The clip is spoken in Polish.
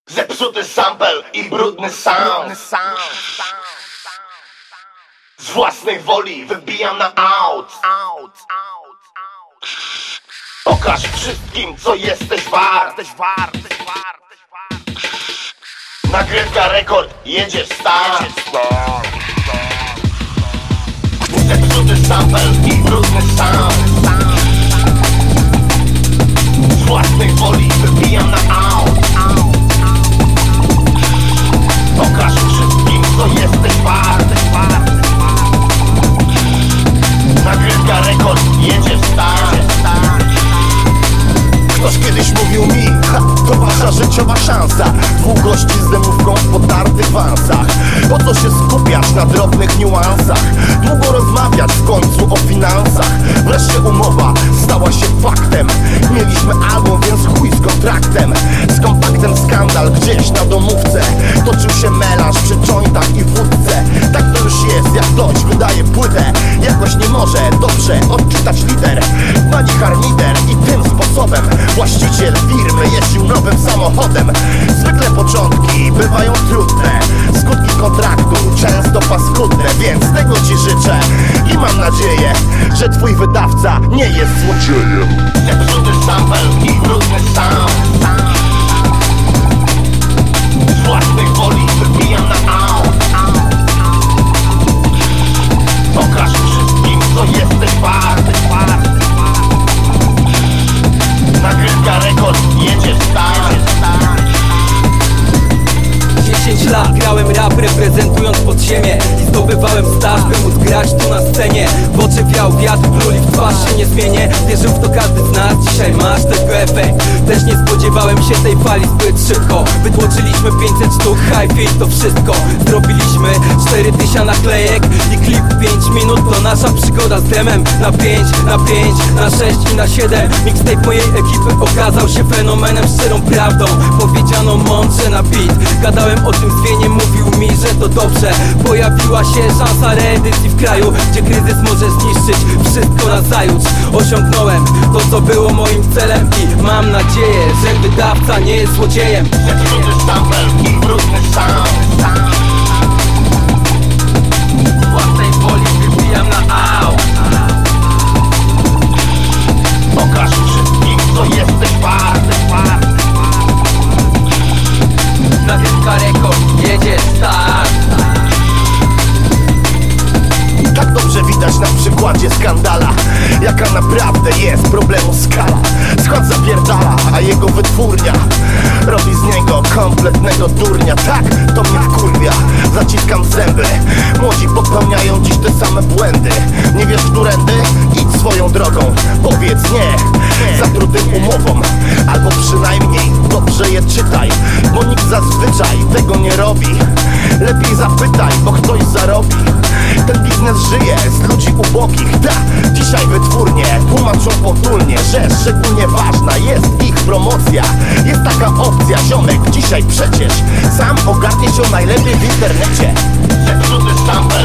Zepsuty sample i brudny sound. Z własnej woli wybijam na out. Pokaż wszystkim, co jesteś wart. Nagrywka rekord, jedziesz start. Zepsuty sample i brudny sound. Z własnej woli wybijam na out. Pokaż wszystkim, co jesteś wart. Nagrywka rekord, jedziesz start. Ktoś kiedyś mówił mi, to wasza życiowa szansa. Dwóch gości z dymówką w podartych wansach. Po co się skupiać na drobnych niuansach? Długo rozmawiać w końcu o finansach. Wreszcie umowa stała się faktem. Mieliśmy album, więc chuj z kontraktem. Z kompaktem skandal gdzieś na domówce. Toczył się melanż przy jointach i wódce. Tak to już jest, jak ktoś wydaje płytę. Jakoś nie może dobrze odczytać liter. Pani harmider i tym sposobem właściciel firmy jeździł nowym samochodem. Zwykle początki bywają trudne, skutki kontraktu często paskudne. Więc tego ci życzę i mam nadzieję, że twój wydawca nie jest złodziejem. Zepsuty sample i brudny sound. Z własnej woli wybijam na out. Pokaż wszystkim, co jesteś wart. Nagrywka rekord, jedziesz start. 10 lat grałem rap, reprezentując podziemie i zdobywałem staż, by móc grać tu na scenie. W oczy wiał wiatr, pluli w twarz się nie zmienię. Wierzył w to każdy z nas, dzisiaj masz tego efekt. Też nie spodziewałem się tej fali zbyt szybko. Wytłoczyliśmy 500 sztuk, hi-fi to wszystko. Zrobiliśmy 4000 naklejek i klip 5 minut. To nasza przygoda z demem. Na 5, na 5, na 6 i na 7. Mixtape mojej ekipy okazał się fenomenem, szczerą prawdą powiedziano mądrze na beat. Gadałem o tym z Wieniem, mówił mi, że to dobrze. Pojawiła się szansa reedycji w kraju, gdzie kryzys może zniszczyć wszystko nazajutrz. Osiągnąłem to, co było moim celem i mam nadzieję, że wydawca nie jest złodziejem. Zepsuty sample i brudny sound. Z własnej woli wybijam na out. Pokaż wszystkim, co jesteś wart. Nagrywka rekord, jedzie start. Tak dobrze widać na przykładzie skandala, jaka naprawdę jest problemu skala. Skład zapierdala, a jego wytwórnia robi z niego kompletnego durnia. Tak, to mnie wkurwia, zaciskam zęby. Młodzi popełniają dziś te same błędy. Nie wiesz, którędy? Idź swoją drogą. Powiedz nie zatrutym umowom, albo przynajmniej dobrze je czytaj, bo nikt zazwyczaj tego nie robi. Lepiej zapytaj, bo ktoś zarobi. Ten biznes żyje z ludzi ubogich. Ta, dzisiaj wytwórnie tłumaczą potulnie, że szczególnie ważna jest ich promocja. Jest taka opcja, ziomek dzisiaj przecież sam ogarnie się najlepiej w internecie. Zepsuty sample